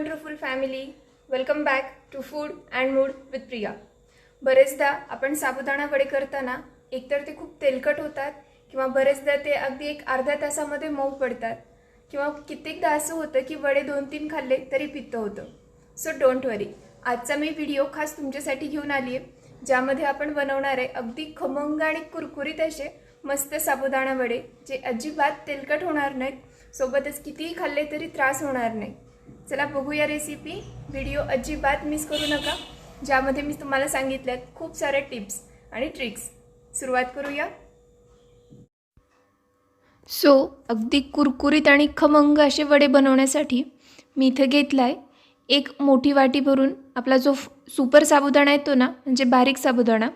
Wonderful family, welcome back to food and mood with Priya. बरेचदा आपण साबुदाणा वडे करताना एकतर ते खूप तेलकट होतात किंवा बरेचदा ते अगदी एक अर्ध्या तासामध्ये मऊ पडतात किंवा कित्येकदा असं होतं की वडे 2-3 खाल्ले तरी पित्त होतं. सो डोंट वरी, आजचा मी व्हिडिओ खास तुमच्यासाठी घेऊन आली आहे, ज्यामध्ये आपण बनवणार आहे अगदी खमंग आणि कुरकुरीत असे मस्त साबुदाणा वडे, जे अजिबात तेलकट होणार नाहीत, सोबतच कितीही खाल्ले तरी त्रास होणार नाही. चला बघूया रेसिपी. व्हिडिओ अजिबात मिस करू नका, ज्यामध्ये मी तुम्हाला सांगितल्यात खूप सारे टिप्स आणि ट्रिक्स. सुरुवात करूया. अगदी कुरकुरीत आणि खमंग असे वडे बनवण्यासाठी मी इथे घेतलाय एक मोठी वाटी भरून आपला जो सुपर साबुदाणा येतो ना, म्हणजे बारीक साबुदाणा,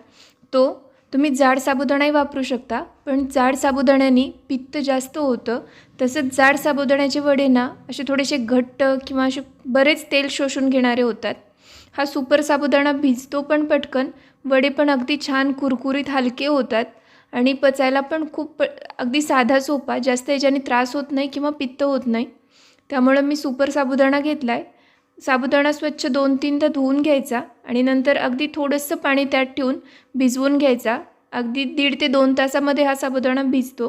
तो तुम्ही जाड साबुदाणाही वापरू शकता, पण जाड साबुदाण्याने पित्त जास्त होतं. तसंच जाड साबुदाण्याचे वडे ना असे थोडेसे घट्ट किंवा असे बरेच तेल शोषून घेणारे होतात. हा सुपर साबुदाणा भिजतो पण पटकन, वडे पण अगदी छान कुरकुरीत हलके होतात आणि पचायला पण खूप अगदी साधा सोपा, जास्त याच्याने त्रास होत नाही किंवा पित्त होत नाही. त्यामुळे मी सुपर साबुदाणा घेतला आहे. साबुदाणा स्वच्छ 2-3दा धुवून घ्यायचा आणि नंतर अगदी थोडंसं पाणी त्यात ठेवून भिजवून घ्यायचा. अगदी 1.5 ते 2 तासामध्ये हा साबुदाणा भिजतो.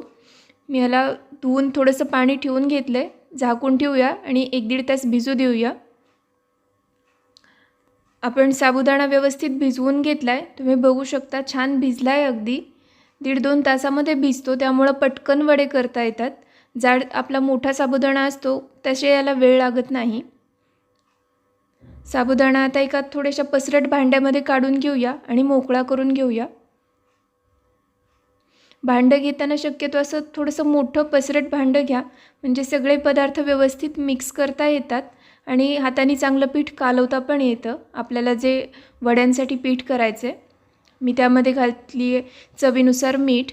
मी ह्याला धुवून थोडंसं पाणी ठेवून घेतलं आहे. झाकून ठेवूया आणि 1-1.5 तास भिजू देऊया. आपण साबुदाणा व्यवस्थित भिजवून घेतला आहे. तुम्ही बघू शकता छान भिजला आहे. अगदी 1.5-2 तासामध्ये भिजतो, त्यामुळं पटकन वडे करता येतात. जाड आपला मोठा साबुदाणा असतो तसे याला वेळ लागत नाही. साबुदाणा आता एका थोड्याशा पसरट भांड्यामध्ये काढून घेऊया आणि मोकळा करून घेऊया. भांडं घेताना शक्यतो असं थोडंसं मोठं पसरट भांडं घ्या, म्हणजे सगळे पदार्थ व्यवस्थित मिक्स करता येतात आणि हाताने चांगलं पीठ कालवता पण येतं. आपल्याला जे वड्यांसाठी पीठ करायचं आहे, मी त्यामध्ये घातली आहे चवीनुसार मीठ,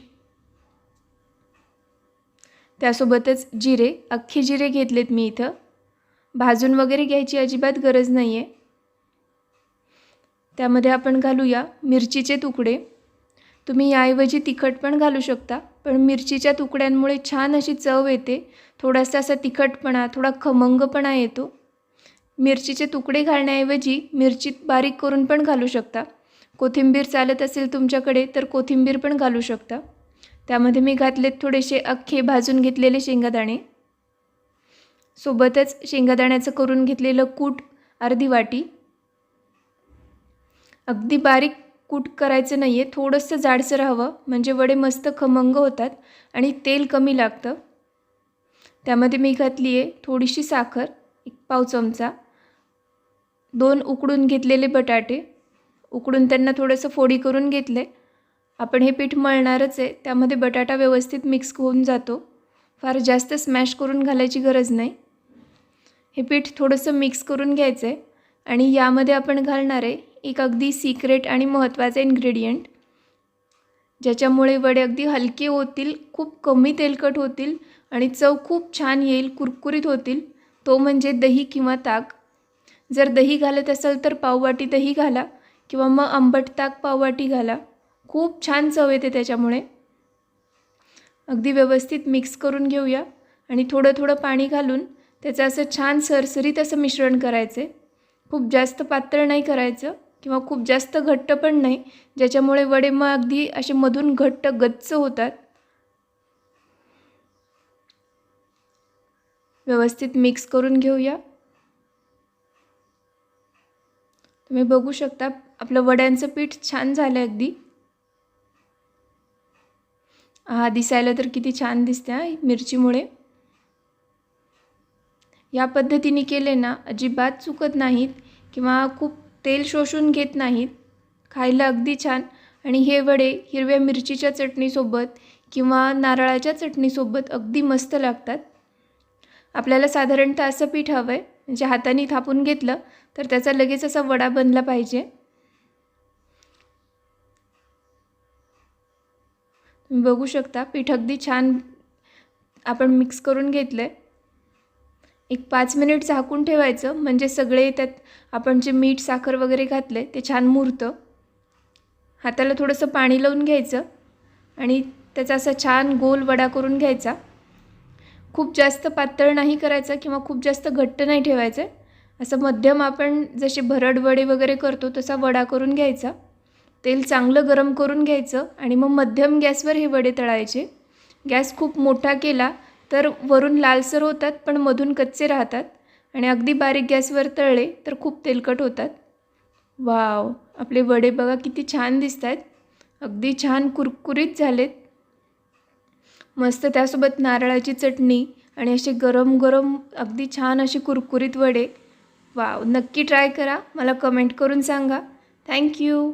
त्यासोबतच जिरे, अख्खे जिरे घेतलेत मी इथं. भाजून वगैरे घ्यायची अजिबात गरज नाही आहे. त्यामध्ये आपण घालूया मिरचीचे तुकडे. तुम्ही याऐवजी तिखट पण घालू शकता, पण मिरचीच्या तुकड्यांमुळे छान अशी चव येते. थोडासा असा तिखटपणा, थोडा खमंगपणा येतो. मिरचीचे तुकडे घालण्याऐवजी मिरची बारीक करून पण घालू शकता. कोथिंबीर चालत असेल तुमच्याकडे तर कोथिंबीर पण घालू शकता. त्यामध्ये मी घातलेत थोडेसे अख्खे भाजून घेतलेले शेंगादाणे, सोबतच शेंगादाण्याचं करून घेतलेलं कूट अर्धी वाटी. अगदी बारीक कूट करायचं नाही आहे, थोडंसं जाडसर हवं, म्हणजे वडे मस्त खमंग होतात आणि तेल कमी लागतं. त्यामध्ये मी घातली आहे थोडीशी साखर, 1 पाव चमचा. 2 उकडून घेतलेले बटाटे, उकडून त्यांना थोडंसं फोडी करून घेतले. आपण हे पीठ मळणारच आहे, त्यामध्ये बटाटा व्यवस्थित मिक्स होऊन जातो. फार जास्त स्मॅश करून घालायची गरज नाही. हे पीठ थोडंसं मिक्स करून घ्यायचं आहे आणि यामध्ये आपण घालणार आहे एक अगदी सिक्रेट आणि महत्त्वाचा इन्ग्रेडियंट, ज्याच्यामुळे वडे अगदी हलके होतील, खूप कमी तेलकट होतील आणि चव खूप छान येईल, कुरकुरीत होतील. तो म्हणजे दही किंवा ताक. जर दही घालत असाल तर पाववाटी दही घाला किंवा मग आंबट ताक पाववाटी घाला. खूप छान चव येते त्याच्यामुळे. अगदी व्यवस्थित मिक्स करून घेऊया आणि थोडं थोडं पाणी घालून त्याचं असं छान सरसरीत असं मिश्रण करायचं आहे. खूप जास्त पातळ नाही करायचं किंवा खूप जास्त घट्ट पण नाही, ज्याच्यामुळे वडे मग अगदी असे मधून घट्ट गच्च होतात. व्यवस्थित मिक्स करून घेऊया. तुम्ही बघू शकता आपलं वड्यांचं पीठ छान झालं अगदी. दिसायला तर किती छान दिसते मिरचीमुळे. या पद्धतीने केले ना अजिबात चुकत नाहीत किंवा खूप तेल शोषून घेत नाहीत. खायला अगदी छान. आणि हे वडे हिरव्या मिरचीच्या चटणीसोबत किंवा नारळाच्या चटणीसोबत अगदी मस्त लागतात. आपल्याला साधारणतः असं पीठ हवं आहे, म्हणजे हाताने थापून घेतलं तर त्याचा लगेच असा वडा बनला पाहिजे. तुम्ही बघू शकता पीठ अगदी छान आपण मिक्स करून घेतलं आहे. एक 5 मिनिट झाकून ठेवायचं, म्हणजे सगळे त्यात आपण जे मीठ साखर वगैरे घातले ते छान मुरतं. हाताला थोडंसं पाणी लावून घ्यायचं आणि त्याचा असा छान गोल वडा करून घ्यायचा. खूप जास्त पातळ नाही करायचा किंवा खूप जास्त घट्ट नाही ठेवायचं. असं मध्यम आपण जसे भरड वडे वगैरे करतो तसा वडा करून घ्यायचा. तेल चांगलं गरम करून घ्यायचं आणि मग मध्यम गॅसवर हे वडे तळायचे. गॅस खूप मोठा केला तर वरून लालसर होतात पण मधून कच्चे राहतात आणि अगदी बारीक गॅसवर तळले तर खूप तेलकट होतात. वाव, आपले वडे बघा किती छान दिसत आहेत. अगदी छान कुरकुरीत झालेत. मस्त त्यासोबत नारळाची चटणी आणि असे गरम गरम अगदी छान असे कुरकुरीत वडे. वाव, नक्की ट्राय करा. मला कमेंट करून सांगा. थँक्यू.